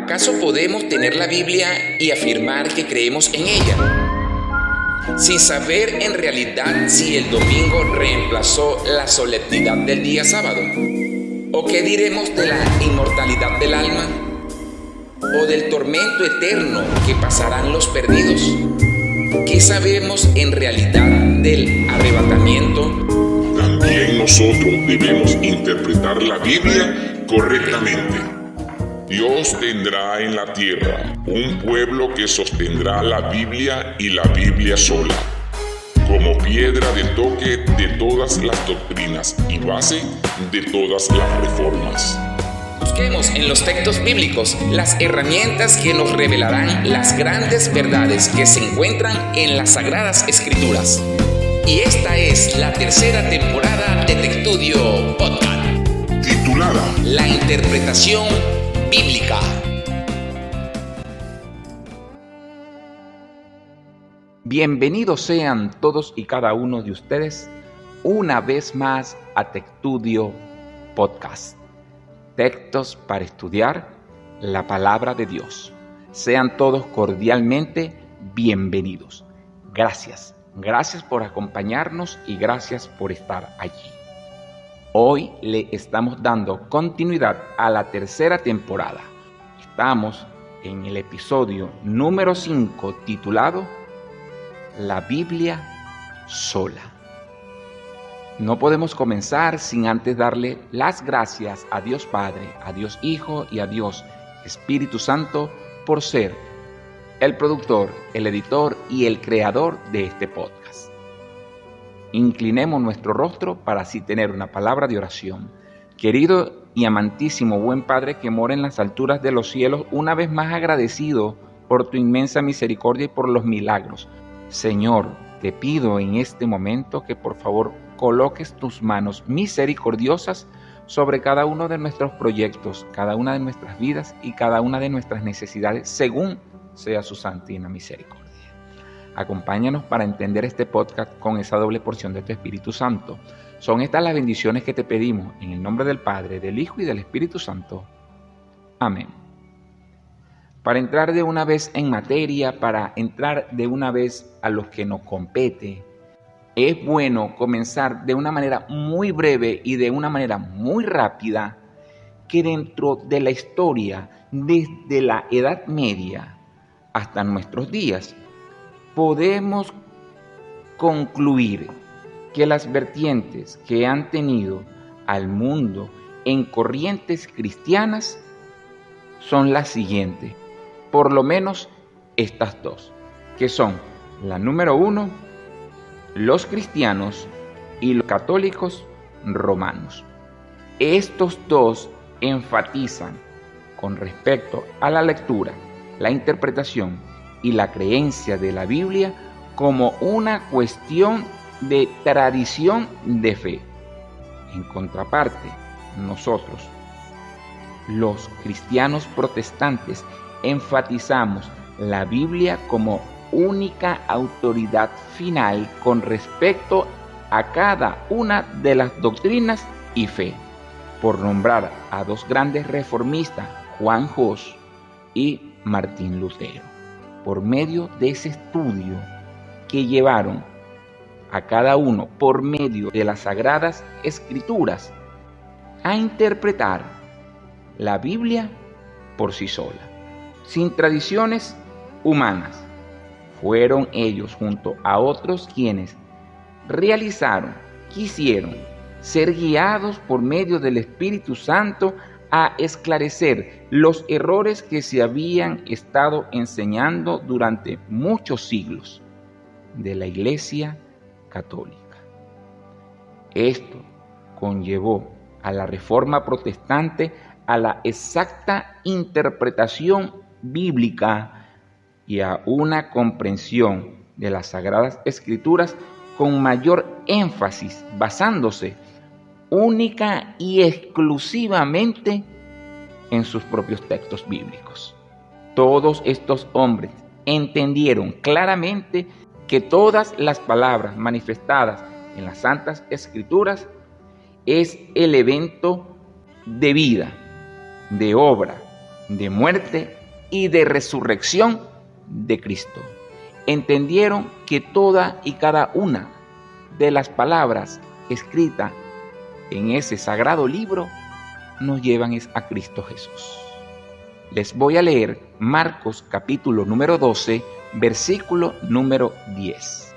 ¿Acaso podemos tener la Biblia y afirmar que creemos en ella, sin saber en realidad si el domingo reemplazó la solemnidad del día sábado? ¿O qué diremos de la inmortalidad del alma? ¿O del tormento eterno que pasarán los perdidos? ¿Qué sabemos en realidad del arrebatamiento? También nosotros debemos interpretar la Biblia correctamente. Dios tendrá en la tierra un pueblo que sostendrá la Biblia y la Biblia sola, como piedra de toque de todas las doctrinas y base de todas las reformas. Busquemos en los textos bíblicos las herramientas que nos revelarán las grandes verdades que se encuentran en las Sagradas Escrituras. Y esta es la tercera temporada de Textudio Podcast, Titulada La Interpretación Bíblica. Bienvenidos sean todos y cada uno de ustedes una vez más a Textudio Podcast. Textos para estudiar la palabra de Dios. Sean todos cordialmente bienvenidos. Gracias por acompañarnos y gracias por estar allí. Hoy le estamos dando continuidad a la tercera temporada. Estamos en el episodio número 5 titulado La Biblia sola. No podemos comenzar sin antes darle las gracias a Dios Padre, a Dios Hijo y a Dios Espíritu Santo por ser el productor, el editor y el creador de este podcast. Inclinemos nuestro rostro para así tener una palabra de oración. Querido y amantísimo buen Padre que mora en las alturas de los cielos, una vez más agradecido por tu inmensa misericordia y por los milagros. Señor, te pido en este momento que por favor coloques tus manos misericordiosas sobre cada uno de nuestros proyectos, cada una de nuestras vidas y cada una de nuestras necesidades, según sea su santina misericordia. Acompáñanos para entender este podcast con esa doble porción de tu Espíritu Santo. Son estas las bendiciones que te pedimos en el nombre del Padre, del Hijo y del Espíritu Santo. Amén. Para entrar de una vez en materia, para entrar de una vez a lo que nos compete, es bueno comenzar de una manera muy breve y de una manera muy rápida que dentro de la historia, desde la Edad Media hasta nuestros días, podemos concluir que las vertientes que han tenido al mundo en corrientes cristianas son las siguientes, por lo menos estas dos, que son la número 1, los cristianos y los católicos romanos. Estos dos enfatizan con respecto a la lectura, la interpretación y la creencia de la Biblia como una cuestión de tradición de fe. En contraparte, nosotros, los cristianos protestantes, enfatizamos la Biblia como única autoridad final con respecto a cada una de las doctrinas y fe. Por nombrar a dos grandes reformistas, Juan Hus y Martín Lutero, por medio de ese estudio que llevaron a cada uno por medio de las Sagradas Escrituras a interpretar la Biblia por sí sola, sin tradiciones humanas. Fueron ellos junto a otros quienes quisieron ser guiados por medio del Espíritu Santo a esclarecer los errores que se habían estado enseñando durante muchos siglos de la Iglesia Católica. Esto conllevó a la Reforma Protestante a la exacta interpretación bíblica y a una comprensión de las Sagradas Escrituras con mayor énfasis, basándose única y exclusivamente en sus propios textos bíblicos. Todos estos hombres entendieron claramente que todas las palabras manifestadas en las Santas Escrituras es el evento de vida, de obra, de muerte y de resurrección de Cristo. Entendieron que toda y cada una de las palabras escritas en ese sagrado libro nos llevan a Cristo Jesús. Les voy a leer Marcos capítulo número 12, versículo número 10.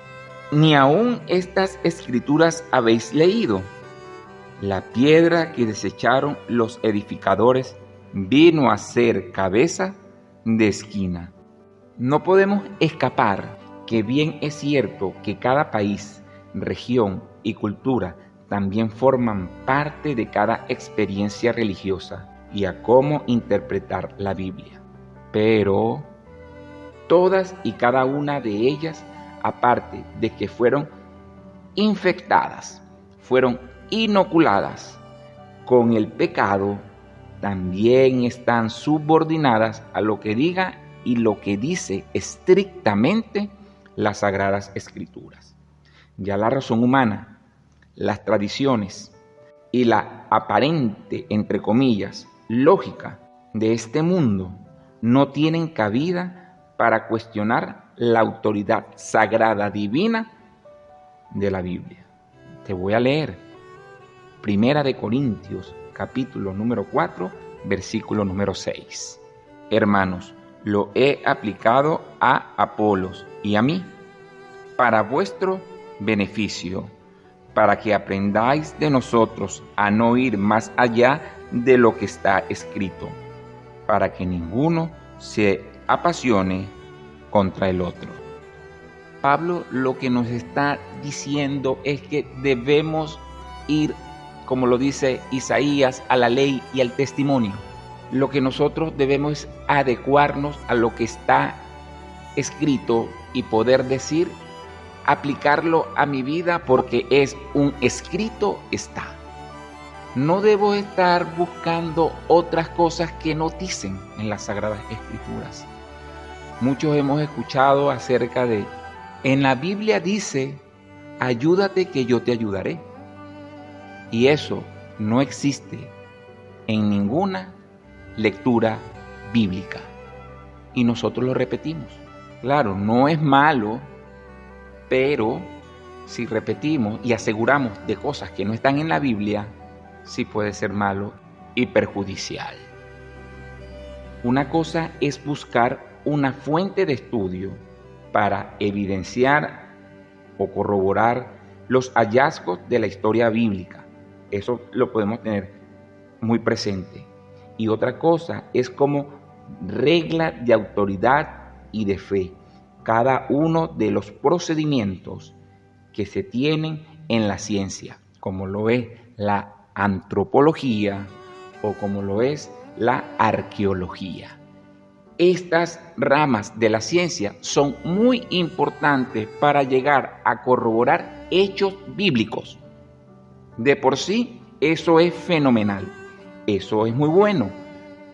¿Ni aún estas escrituras habéis leído? La piedra que desecharon los edificadores vino a ser cabeza de esquina. No podemos escapar que bien es cierto que cada país, región y cultura también forman parte de cada experiencia religiosa y a cómo interpretar la Biblia. Pero todas y cada una de ellas, aparte de que fueron infectadas, fueron inoculadas con el pecado, también están subordinadas a lo que diga y lo que dice estrictamente las Sagradas Escrituras. Ya la razón humana, las tradiciones y la aparente, entre comillas, lógica de este mundo no tienen cabida para cuestionar la autoridad sagrada divina de la Biblia. Te voy a leer Primera de Corintios, capítulo número 4, versículo número 6. Hermanos, lo he aplicado a Apolos y a mí, para vuestro beneficio, para que aprendáis de nosotros a no ir más allá de lo que está escrito, para que ninguno se apasione contra el otro. Pablo lo que nos está diciendo es que debemos ir, como lo dice Isaías, a la ley y al testimonio. Lo que nosotros debemos es adecuarnos a lo que está escrito y poder decir, aplicarlo a mi vida porque es un escrito está. No debo estar buscando otras cosas que no dicen en las Sagradas Escrituras. Muchos hemos escuchado acerca de, en la Biblia dice, ayúdate que yo te ayudaré. Y eso no existe en ninguna lectura bíblica. Y nosotros lo repetimos. Claro, no es malo, pero si repetimos y aseguramos de cosas que no están en la Biblia, sí puede ser malo y perjudicial. Una cosa es buscar una fuente de estudio para evidenciar o corroborar los hallazgos de la historia bíblica. Eso lo podemos tener muy presente. Y otra cosa es como regla de autoridad y de fe cada uno de los procedimientos que se tienen en la ciencia, como lo es la antropología o como lo es la arqueología. Estas ramas de la ciencia son muy importantes para llegar a corroborar hechos bíblicos. De por sí, eso es fenomenal, eso es muy bueno,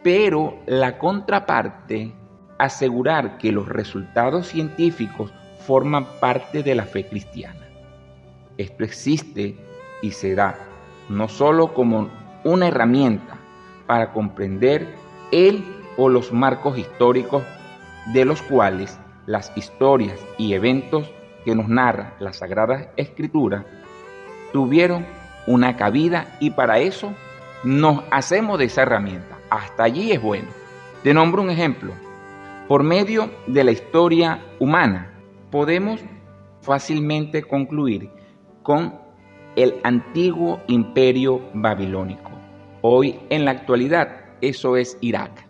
pero la contraparte, asegurar que los resultados científicos forman parte de la fe cristiana. Esto existe y se da no solo como una herramienta para comprender el o los marcos históricos de los cuales las historias y eventos que nos narra la Sagrada Escritura tuvieron una cabida, y para eso nos hacemos de esa herramienta. Hasta allí es bueno. Te nombro un ejemplo. Por medio de la historia humana podemos fácilmente concluir con el antiguo imperio babilónico. Hoy en la actualidad eso es Irak,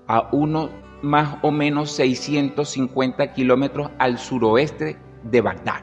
a unos más o menos 650 kilómetros al suroeste de Bagdad.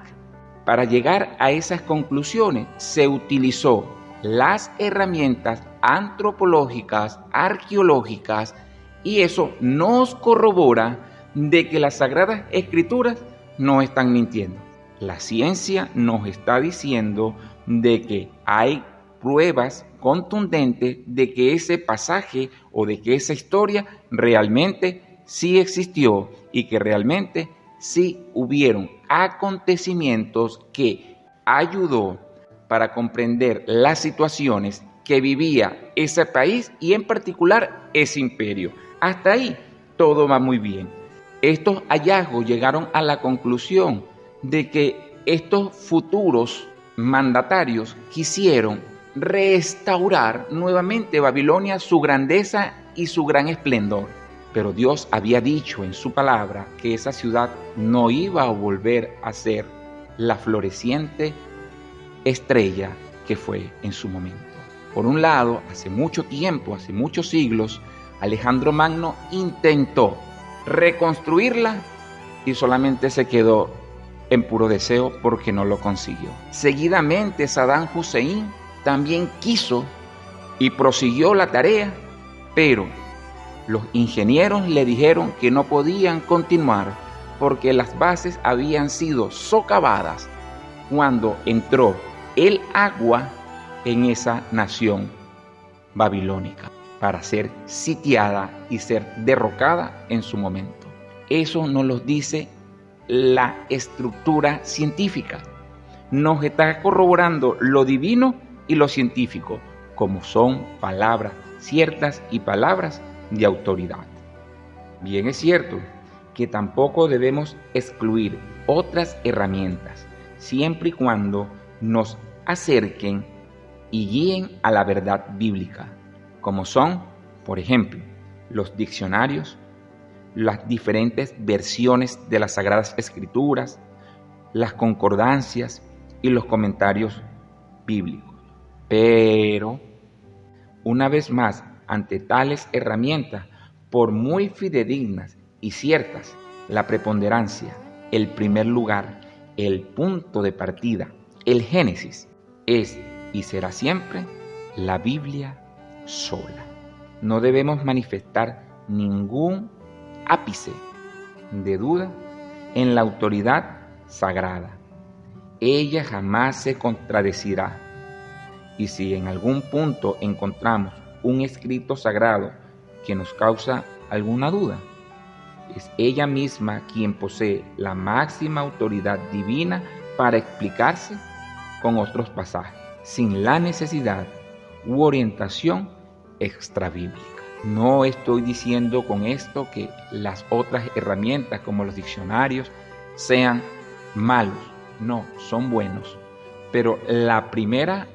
Para llegar a esas conclusiones se utilizó las herramientas antropológicas, arqueológicas, y eso nos corrobora de que las Sagradas Escrituras no están mintiendo. La ciencia nos está diciendo de que hay pruebas contundentes de que ese pasaje o de que esa historia realmente sí existió y que realmente sí hubieron acontecimientos que ayudó para comprender las situaciones que vivía ese país y en particular ese imperio. Hasta ahí todo va muy bien. Estos hallazgos llegaron a la conclusión de que estos futuros mandatarios quisieron restaurar nuevamente Babilonia, su grandeza y su gran esplendor. Pero Dios había dicho en su palabra que esa ciudad no iba a volver a ser la floreciente estrella que fue en su momento. Por un lado, hace mucho tiempo, hace muchos siglos, Alejandro Magno intentó reconstruirla y solamente se quedó en puro deseo porque no lo consiguió. Seguidamente, Saddam Hussein también quiso y prosiguió la tarea, pero los ingenieros le dijeron que no podían continuar porque las bases habían sido socavadas cuando entró el agua en esa nación babilónica para ser sitiada y ser derrocada en su momento. Eso nos lo dice la estructura científica. Nos está corroborando lo divino y lo científico, como son palabras ciertas y palabras de autoridad. Bien es cierto que tampoco debemos excluir otras herramientas, siempre y cuando nos acerquen y guíen a la verdad bíblica, como son, por ejemplo, los diccionarios, las diferentes versiones de las Sagradas Escrituras, las concordancias y los comentarios bíblicos. Pero, una vez más, ante tales herramientas, por muy fidedignas y ciertas, la preponderancia, el primer lugar, el punto de partida, el Génesis, es y será siempre la Biblia sola. No debemos manifestar ningún ápice de duda en la autoridad sagrada. Ella jamás se contradecirá. Y si en algún punto encontramos un escrito sagrado que nos causa alguna duda, es ella misma quien posee la máxima autoridad divina para explicarse con otros pasajes, sin la necesidad u orientación extrabíblica. No estoy diciendo con esto que las otras herramientas como los diccionarios sean malos, no, son buenos, pero la primera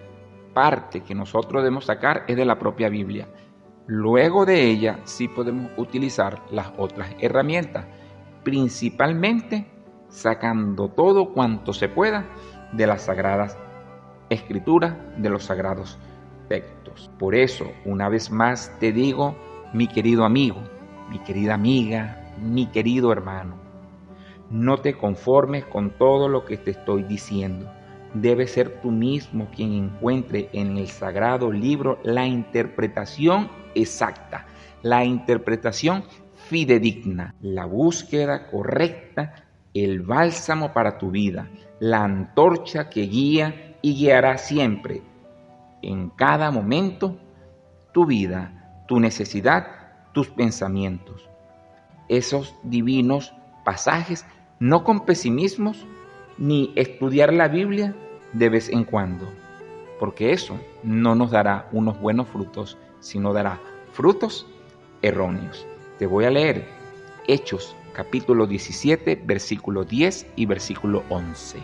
parte que nosotros debemos sacar es de la propia Biblia. Luego de ella sí podemos utilizar las otras herramientas, principalmente sacando todo cuanto se pueda de las Sagradas Escrituras, de los sagrados textos. Por eso, una vez más te digo, mi querido amigo, mi querida amiga, mi querido hermano, no te conformes con todo lo que te estoy diciendo. Debes ser tú mismo quien encuentre en el sagrado libro la interpretación exacta, la interpretación fidedigna, la búsqueda correcta, el bálsamo para tu vida, la antorcha que guía y guiará siempre, en cada momento, tu vida, tu necesidad, tus pensamientos. Esos divinos pasajes, no con pesimismos, ni estudiar la Biblia de vez en cuando, porque eso no nos dará unos buenos frutos, sino dará frutos erróneos. Te voy a leer Hechos capítulo 17, versículo 10 y versículo 11.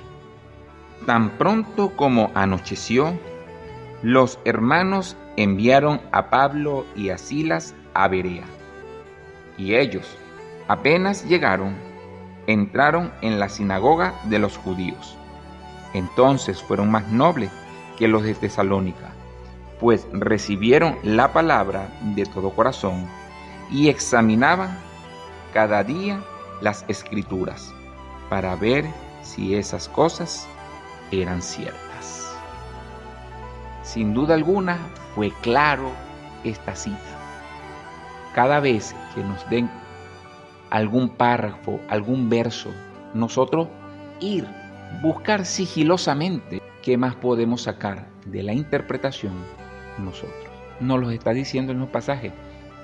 Tan pronto como anocheció, los hermanos enviaron a Pablo y a Silas a Berea, y ellos, apenas llegaron, entraron en la sinagoga de los judíos. Entonces fueron más nobles que los de Tesalónica, pues recibieron la palabra de todo corazón y examinaban cada día las Escrituras para ver si esas cosas eran ciertas. Sin duda alguna fue claro esta cita. Cada vez que nos den algún párrafo, algún verso, nosotros buscar sigilosamente qué más podemos sacar de la interpretación nosotros. Nos lo está diciendo en los pasajes.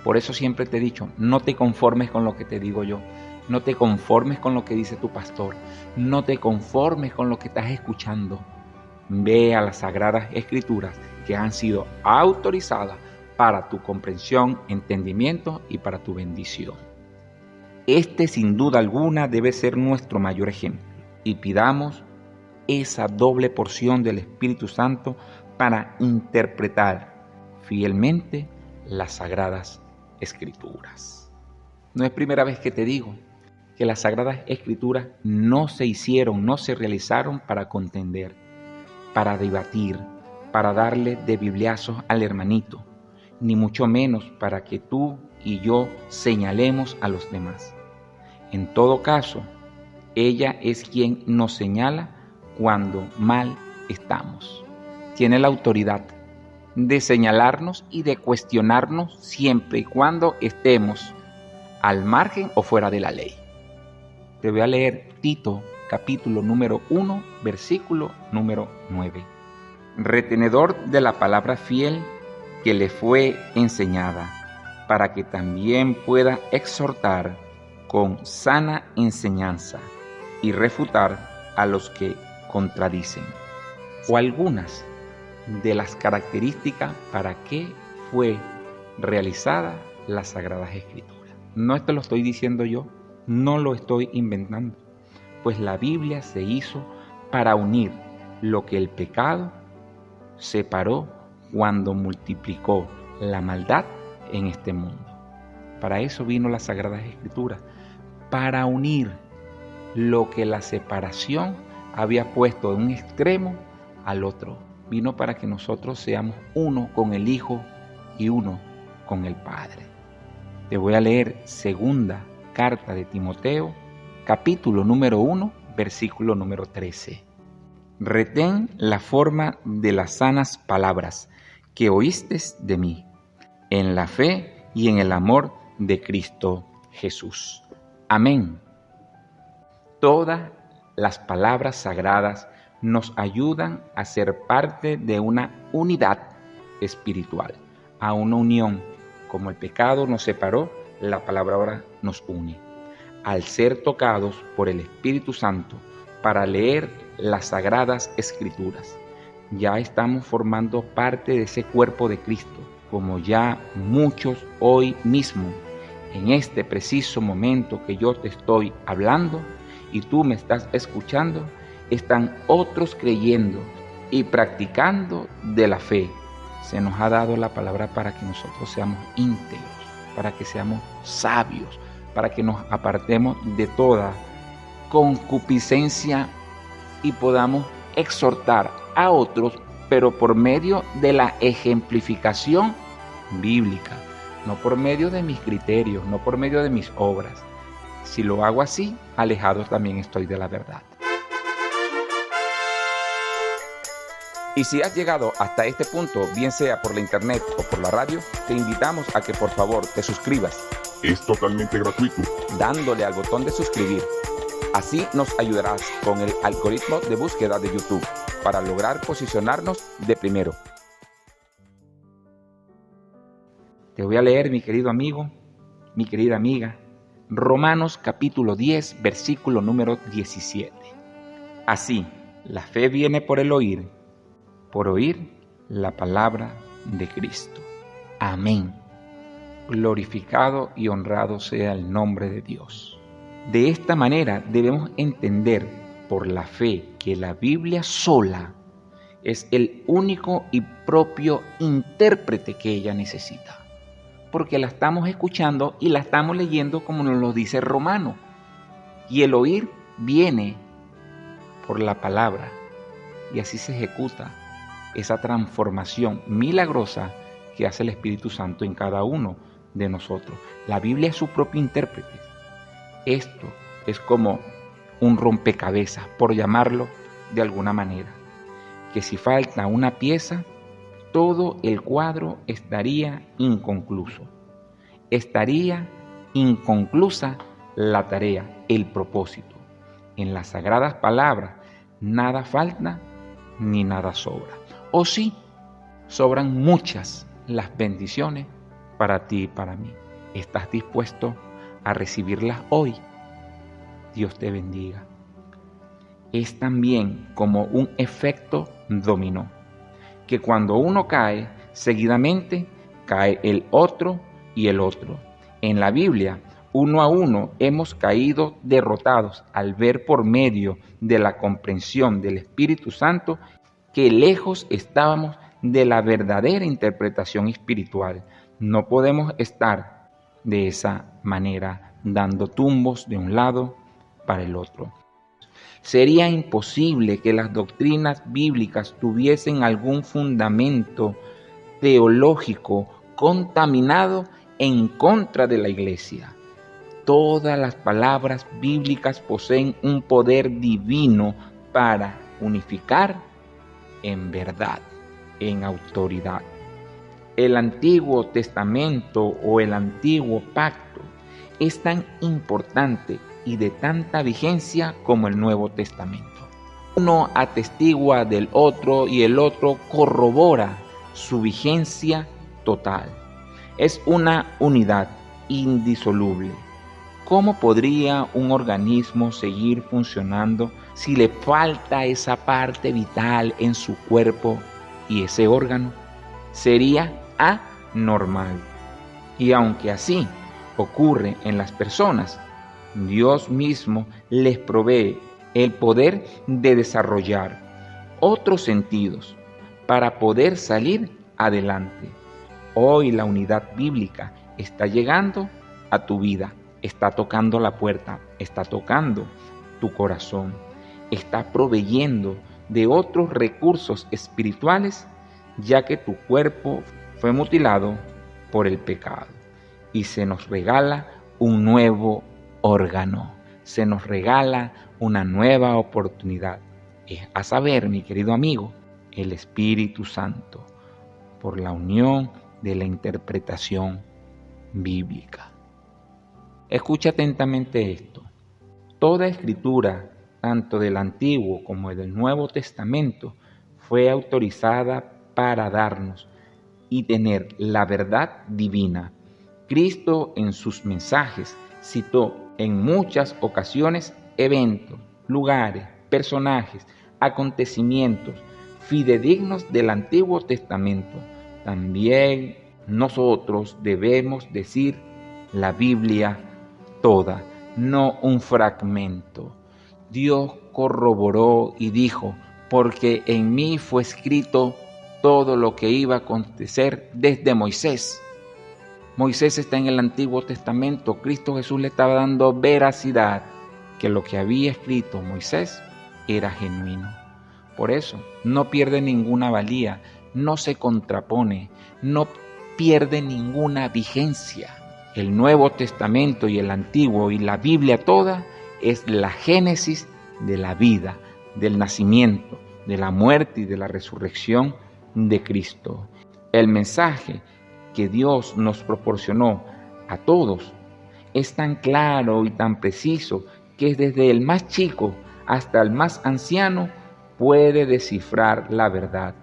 Por eso siempre te he dicho, no te conformes con lo que te digo yo, no te conformes con lo que dice tu pastor, no te conformes con lo que estás escuchando. Ve a las Sagradas Escrituras que han sido autorizadas para tu comprensión, entendimiento y para tu bendición. Este sin duda alguna debe ser nuestro mayor ejemplo y pidamos esa doble porción del Espíritu Santo para interpretar fielmente las Sagradas Escrituras. No es primera vez que te digo que las Sagradas Escrituras no se hicieron, no se realizaron para contender, para debatir, para darle de bibliazos al hermanito, ni mucho menos para que tú y yo señalemos a los demás. En todo caso, ella es quien nos señala cuando mal estamos. Tiene la autoridad de señalarnos y de cuestionarnos siempre y cuando estemos al margen o fuera de la ley. Te voy a leer Tito, capítulo número 1, versículo número 9. Retenedor de la palabra fiel que le fue enseñada, para que también pueda exhortar con sana enseñanza y refutar a los que contradicen. O algunas de las características para que fue realizada las Sagradas Escrituras. No te lo estoy diciendo yo, no lo estoy inventando, pues la Biblia se hizo para unir lo que el pecado separó cuando multiplicó la maldad en este mundo. Para eso vino las Sagradas Escrituras, para unir lo que la separación había puesto de un extremo al otro. Vino para que nosotros seamos uno con el Hijo y uno con el Padre. Te voy a leer segunda carta de Timoteo, capítulo número 1, versículo número 13. Retén la forma de las sanas palabras que oíste de mí, en la fe y en el amor de Cristo Jesús. Amén. Todas las palabras sagradas nos ayudan a ser parte de una unidad espiritual, a una unión. Como el pecado nos separó, la palabra ahora nos une. Al ser tocados por el Espíritu Santo para leer las Sagradas Escrituras, ya estamos formando parte de ese cuerpo de Cristo, como ya muchos hoy mismo, en este preciso momento que yo te estoy hablando y tú me estás escuchando, están otros creyendo y practicando de la fe. Se nos ha dado la palabra para que nosotros seamos íntegros, para que seamos sabios, para que nos apartemos de toda concupiscencia y podamos exhortar a otros, pero por medio de la ejemplificación bíblica, no por medio de mis criterios, no por medio de mis obras. Si lo hago así, alejado también estoy de la verdad. Y si has llegado hasta este punto, bien sea por la internet o por la radio, te invitamos a que por favor te suscribas. Es totalmente gratuito. Dándole al botón de suscribir. Así nos ayudarás con el algoritmo de búsqueda de YouTube para lograr posicionarnos de primero. Te voy a leer, mi querido amigo, mi querida amiga, Romanos capítulo 10, versículo número 17. Así, la fe viene por el oír la palabra de Cristo. Amén. Glorificado y honrado sea el nombre de Dios. De esta manera debemos entender por la fe que la Biblia sola es el único y propio intérprete que ella necesita, porque la estamos escuchando y la estamos leyendo como nos lo dice Romano, y el oír viene por la palabra, y así se ejecuta esa transformación milagrosa que hace el Espíritu Santo en cada uno de nosotros. La Biblia es su propio intérprete. Esto es como un rompecabezas, por llamarlo de alguna manera, que si falta una pieza, todo el cuadro estaría inconcluso. Estaría inconclusa la tarea, el propósito. En las sagradas palabras, nada falta ni nada sobra. O sí, sobran muchas las bendiciones para ti y para mí. ¿Estás dispuesto a recibirlas hoy? Dios te bendiga. Es también como un efecto dominó. que cuando uno cae, seguidamente cae el otro y el otro. En la Biblia, uno a uno hemos caído derrotados al ver por medio de la comprensión del Espíritu Santo que lejos estábamos de la verdadera interpretación espiritual. No podemos estar de esa manera, dando tumbos de un lado para el otro. Sería imposible que las doctrinas bíblicas tuviesen algún fundamento teológico contaminado en contra de la Iglesia. Todas las palabras bíblicas poseen un poder divino para unificar en verdad, en autoridad. El Antiguo Testamento o el Antiguo Pacto es tan importante y de tanta vigencia como el Nuevo Testamento. Uno atestigua del otro y el otro corrobora su vigencia total. Es una unidad indisoluble. ¿Cómo podría un organismo seguir funcionando si le falta esa parte vital en su cuerpo y ese órgano? Sería anormal. Y aunque así ocurre en las personas, Dios mismo les provee el poder de desarrollar otros sentidos para poder salir adelante. Hoy la unidad bíblica está llegando a tu vida, está tocando la puerta, está tocando tu corazón, está proveyendo de otros recursos espirituales, ya que tu cuerpo fue mutilado por el pecado y se nos regala un nuevo órgano, se nos regala una nueva oportunidad, a saber, mi querido amigo, el Espíritu Santo, por la unión de la interpretación bíblica. Escucha atentamente esto. Toda escritura, tanto del Antiguo como del Nuevo Testamento, fue autorizada para darnos y tener la verdad divina. Cristo en sus mensajes citó en muchas ocasiones eventos, lugares, personajes, acontecimientos fidedignos del Antiguo Testamento. También nosotros debemos decir la Biblia toda, no un fragmento. Dios corroboró y dijo, porque en mí fue escrito todo lo que iba a acontecer desde Moisés. Moisés está en el Antiguo Testamento. Cristo Jesús le estaba dando veracidad que lo que había escrito Moisés era genuino. Por eso no pierde ninguna valía, no se contrapone, no pierde ninguna vigencia. El Nuevo Testamento y el Antiguo y la Biblia toda es la génesis de la vida, del nacimiento, de la muerte y de la resurrección de Cristo. El mensaje que Dios nos proporcionó a todos es tan claro y tan preciso que desde el más chico hasta el más anciano puede descifrar la verdad,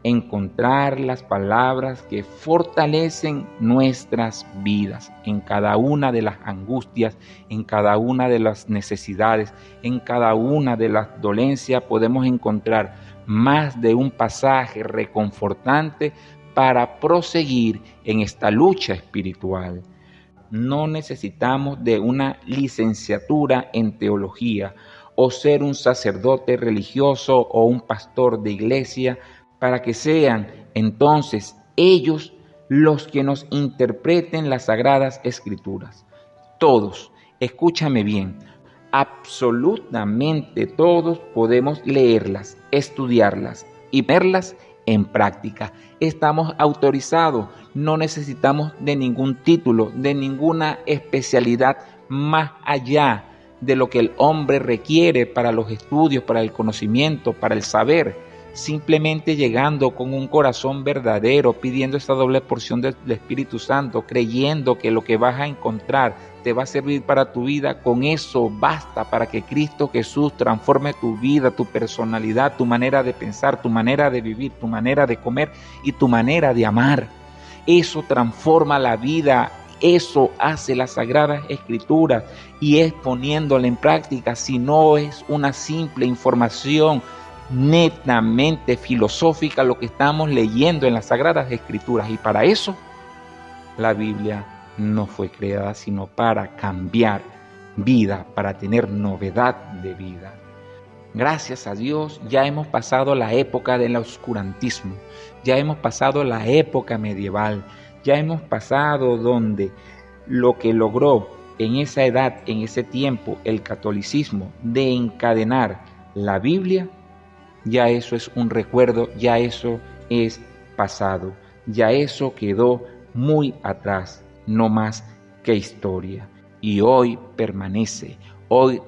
encontrar las palabras que fortalecen nuestras vidas en cada una de las angustias, en cada una de las necesidades, en cada una de las dolencias. Podemos encontrar más de un pasaje reconfortante para proseguir en esta lucha espiritual. No necesitamos de una licenciatura en teología o ser un sacerdote religioso o un pastor de iglesia para que sean entonces ellos los que nos interpreten las Sagradas Escrituras. Todos, escúchame bien, absolutamente todos podemos leerlas, estudiarlas y verlas en práctica. Estamos autorizados, no necesitamos de ningún título, de ninguna especialidad más allá de lo que el hombre requiere para los estudios, para el conocimiento, para el saber. Simplemente llegando con un corazón verdadero, pidiendo esta doble porción del Espíritu Santo, creyendo que lo que vas a encontrar te va a servir para tu vida, con eso basta para que Cristo Jesús transforme tu vida, tu personalidad, tu manera de pensar, tu manera de vivir, tu manera de comer y tu manera de amar. Eso transforma la vida, eso hace las Sagradas Escrituras y es poniéndola en práctica, si no es una simple información netamente filosófica lo que estamos leyendo en las Sagradas Escrituras. Y para eso la Biblia no fue creada, sino para cambiar vida, para tener novedad de vida. Gracias a Dios ya hemos pasado la época del oscurantismo, ya hemos pasado la época medieval, ya hemos pasado donde lo que logró en esa edad, en ese tiempo, el catolicismo de encadenar la Biblia, ya eso es un recuerdo, ya eso es pasado, ya eso quedó muy atrás, no más que historia. Y hoy permanece, hoy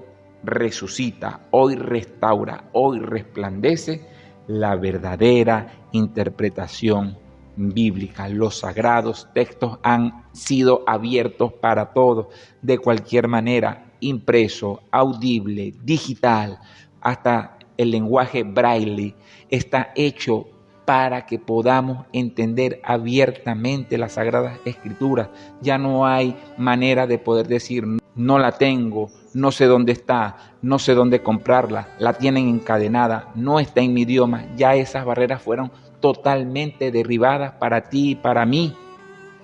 resucita, hoy restaura, hoy resplandece la verdadera interpretación bíblica. Los sagrados textos han sido abiertos para todos, de cualquier manera, impreso, audible, digital, hasta el lenguaje braille está hecho para que podamos entender abiertamente las Sagradas Escrituras. Ya no hay manera de poder decir, no la tengo, no sé dónde está, no sé dónde comprarla, la tienen encadenada, no está en mi idioma. Ya esas barreras fueron totalmente derribadas para ti y para mí.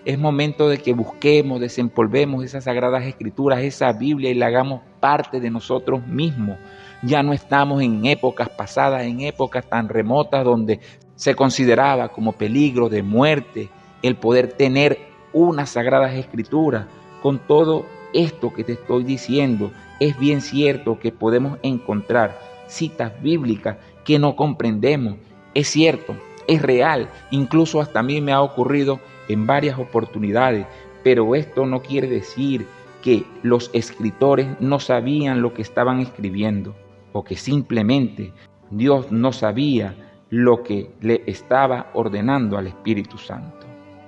Es momento de que busquemos, desempolvemos esas Sagradas Escrituras, esa Biblia, y la hagamos parte de nosotros mismos. Ya no estamos en épocas pasadas, en épocas tan remotas donde se consideraba como peligro de muerte el poder tener unas Sagradas Escrituras. Con todo esto que te estoy diciendo, es bien cierto que podemos encontrar citas bíblicas que no comprendemos. Es cierto, es real, incluso hasta a mí me ha ocurrido en varias oportunidades, pero esto no quiere decir que los escritores no sabían lo que estaban escribiendo, o que simplemente Dios no sabía lo que le estaba ordenando al Espíritu Santo,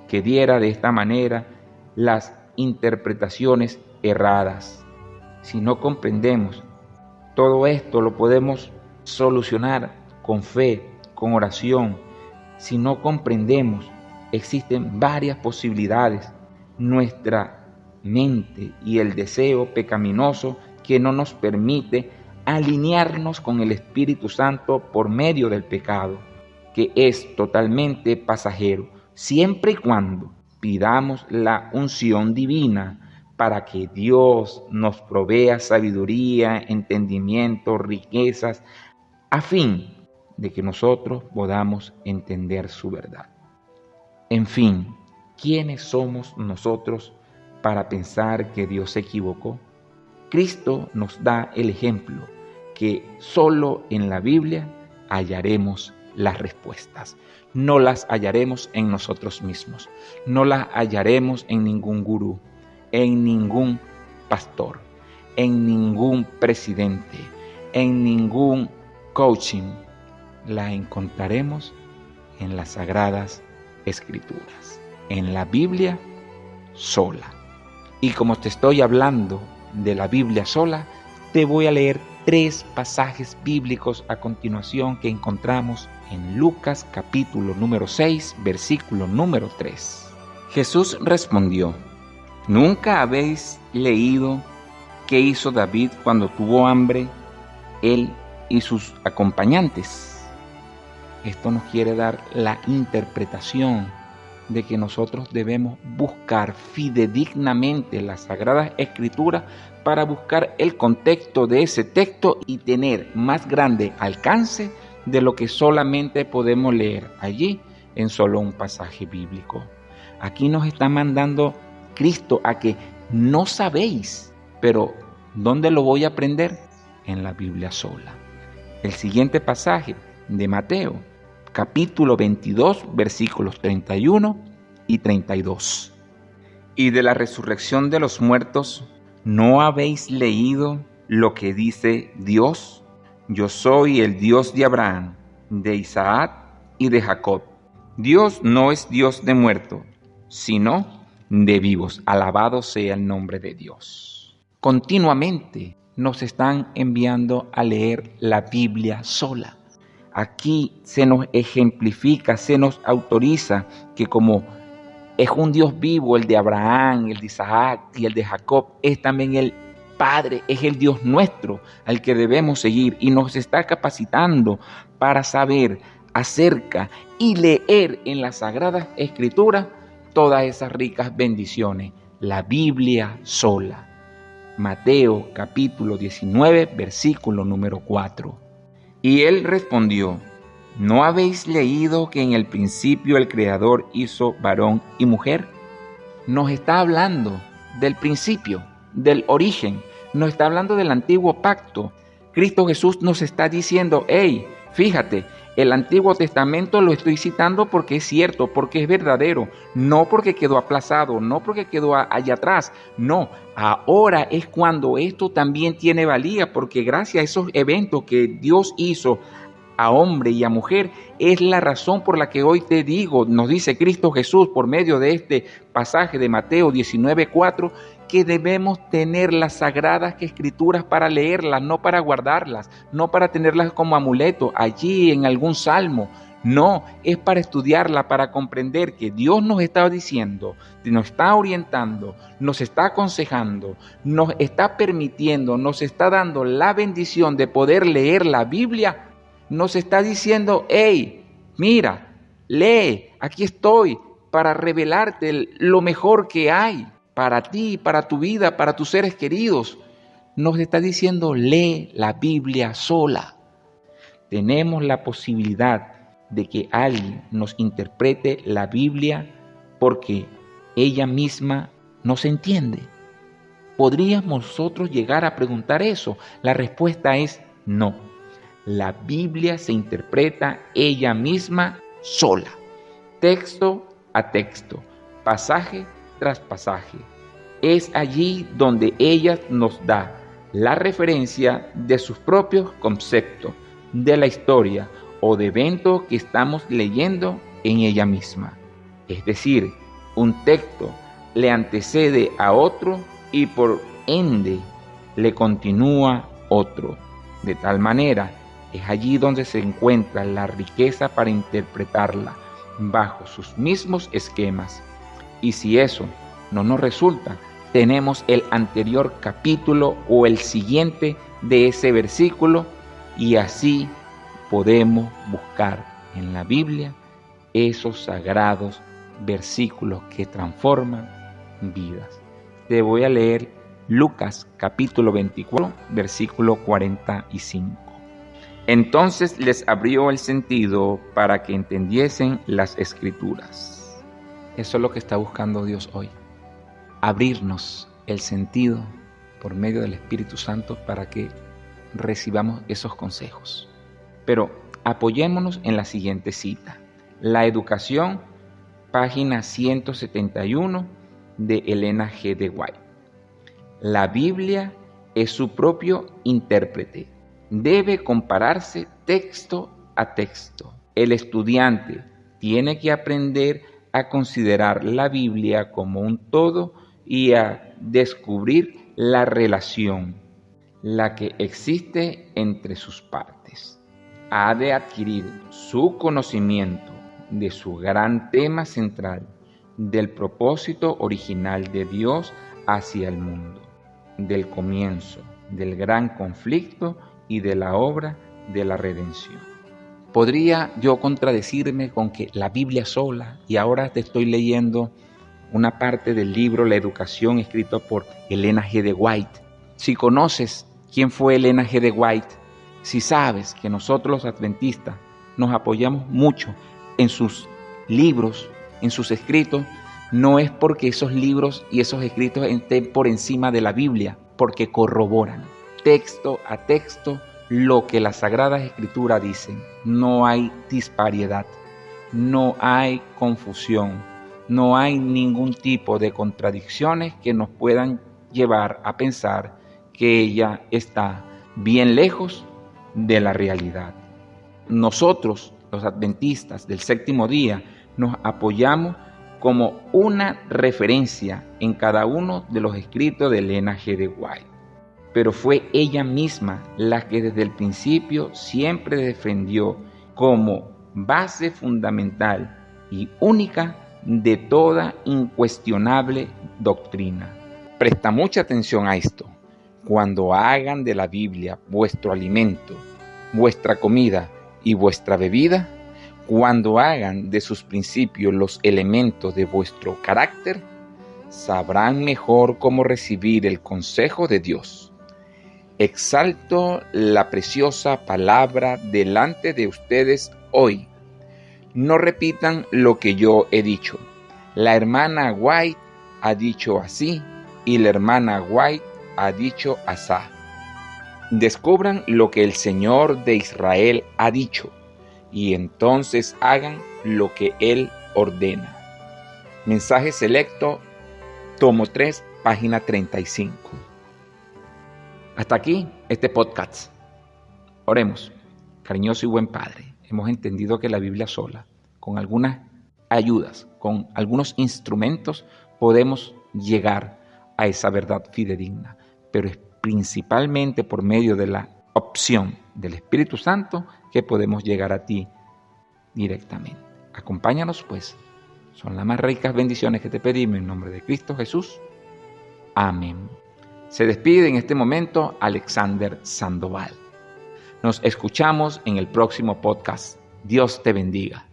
que diera de esta manera las interpretaciones erradas. Si no comprendemos todo esto, lo podemos solucionar con fe, con oración. Si no comprendemos, existen varias posibilidades. Nuestra mente y el deseo pecaminoso que no nos permite alinearnos con el Espíritu Santo por medio del pecado, que es totalmente pasajero, siempre y cuando pidamos la unción divina para que Dios nos provea sabiduría, entendimiento, riquezas, a fin de que nosotros podamos entender su verdad. En fin, ¿quiénes somos nosotros para pensar que Dios se equivocó? Cristo nos da el ejemplo que solo en la Biblia hallaremos las respuestas. No las hallaremos en nosotros mismos, no las hallaremos en ningún gurú, en ningún pastor, en ningún presidente, en ningún coaching. La encontraremos en las Sagradas Escrituras, en la Biblia sola. Y como te estoy hablando de la Biblia sola, te voy a leer 3 pasajes bíblicos a continuación que encontramos en Lucas capítulo número 6, versículo número 3. Jesús respondió: ¿Nunca habéis leído qué hizo David cuando tuvo hambre, él y sus acompañantes? Esto nos quiere dar la interpretación de que nosotros debemos buscar fidedignamente las Sagradas Escrituras para buscar el contexto de ese texto y tener más grande alcance de lo que solamente podemos leer allí en solo un pasaje bíblico. Aquí nos está mandando Cristo a que no sabéis, pero ¿dónde lo voy a aprender? En la Biblia sola. El siguiente pasaje de Mateo, capítulo 22, versículos 31 y 32. Y de la resurrección de los muertos, ¿no habéis leído lo que dice Dios? Yo soy el Dios de Abraham, de Isaac y de Jacob. Dios no es Dios de muertos, sino de vivos. Alabado sea el nombre de Dios. Continuamente nos están enviando a leer la Biblia sola. Aquí se nos ejemplifica, se nos autoriza que como es un Dios vivo, el de Abraham, el de Isaac y el de Jacob, es también el Padre, es el Dios nuestro al que debemos seguir y nos está capacitando para saber acerca y leer en las Sagradas Escrituras todas esas ricas bendiciones. La Biblia sola. Mateo capítulo 19, versículo número 4. Y él respondió: ¿no habéis leído que en el principio el Creador hizo varón y mujer? Nos está hablando del principio, del origen. Nos está hablando del antiguo pacto. Cristo Jesús nos está diciendo: hey, fíjate, el Antiguo Testamento lo estoy citando porque es cierto, porque es verdadero, no porque quedó aplazado, no porque quedó allá atrás, no, ahora es cuando esto también tiene valía, porque gracias a esos eventos que Dios hizo a hombre y a mujer, es la razón por la que hoy te digo, nos dice Cristo Jesús por medio de este pasaje de Mateo 19:4, que debemos tener las Sagradas Escrituras para leerlas, no para guardarlas, no para tenerlas como amuleto allí en algún salmo. No, es para estudiarla, para comprender que Dios nos está diciendo, nos está orientando, nos está aconsejando, nos está permitiendo, nos está dando la bendición de poder leer la Biblia. Nos está diciendo: hey, mira, lee, aquí estoy para revelarte lo mejor que hay para ti, para tu vida, para tus seres queridos. Nos está diciendo: lee la Biblia sola. Tenemos la posibilidad de que alguien nos interprete la Biblia porque ella misma no se entiende. ¿Podríamos nosotros llegar a preguntar eso? La respuesta es no. La Biblia se interpreta ella misma sola, texto a texto, pasaje tras pasaje. Es allí donde ella nos da la referencia de sus propios conceptos, de la historia o de eventos que estamos leyendo en ella misma. Es decir, un texto le antecede a otro y por ende le continúa otro. De tal manera, es allí donde se encuentra la riqueza para interpretarla bajo sus mismos esquemas. Y si eso no nos resulta, tenemos el anterior capítulo o el siguiente de ese versículo y así podemos buscar en la Biblia esos sagrados versículos que transforman vidas. Te voy a leer Lucas capítulo 24, versículo 45. Entonces les abrió el sentido para que entendiesen las Escrituras. Eso es lo que está buscando Dios hoy. Abrirnos el sentido por medio del Espíritu Santo para que recibamos esos consejos. Pero apoyémonos en la siguiente cita. La educación, página 171 de Elena G. de White. La Biblia es su propio intérprete. Debe compararse texto a texto. El estudiante tiene que aprender a considerar la Biblia como un todo y a descubrir la relación, la que existe entre sus partes. Ha de adquirir su conocimiento de su gran tema central, del propósito original de Dios hacia el mundo, del comienzo, del gran conflicto y de la obra de la redención. Podría yo contradecirme con que la Biblia sola, y ahora te estoy leyendo una parte del libro La Educación escrito por Elena G. de White. Si conoces quién fue Elena G. de White, si sabes que nosotros los adventistas nos apoyamos mucho en sus libros, en sus escritos, no es porque esos libros y esos escritos estén por encima de la Biblia, porque corroboran texto a texto lo que las Sagradas Escrituras dicen. No hay disparidad, no hay confusión, no hay ningún tipo de contradicciones que nos puedan llevar a pensar que ella está bien lejos de la realidad. Nosotros, los adventistas del séptimo día, nos apoyamos como una referencia en cada uno de los escritos de Elena G. de White. Pero fue ella misma la que desde el principio siempre defendió como base fundamental y única de toda incuestionable doctrina. Presta mucha atención a esto. cuando hagan de la Biblia vuestro alimento, vuestra comida y vuestra bebida, cuando hagan de sus principios los elementos de vuestro carácter, sabrán mejor cómo recibir el consejo de Dios. Exalto la preciosa palabra delante de ustedes hoy. No repitan lo que yo he dicho. La hermana White ha dicho así y la hermana White ha dicho asá. Descubran lo que el Señor de Israel ha dicho y entonces hagan lo que Él ordena. Mensaje selecto, tomo 3, página 35. Hasta aquí este podcast. Oremos. Cariñoso y buen Padre, hemos entendido que la Biblia sola, con algunas ayudas, con algunos instrumentos, podemos llegar a esa verdad fidedigna, pero es principalmente por medio de la opción del Espíritu Santo que podemos llegar a ti directamente. Acompáñanos pues. Son las más ricas bendiciones que te pedimos en nombre de Cristo Jesús. Amén. Se despide en este momento Alexander Sandoval. Nos escuchamos en el próximo podcast. Dios te bendiga.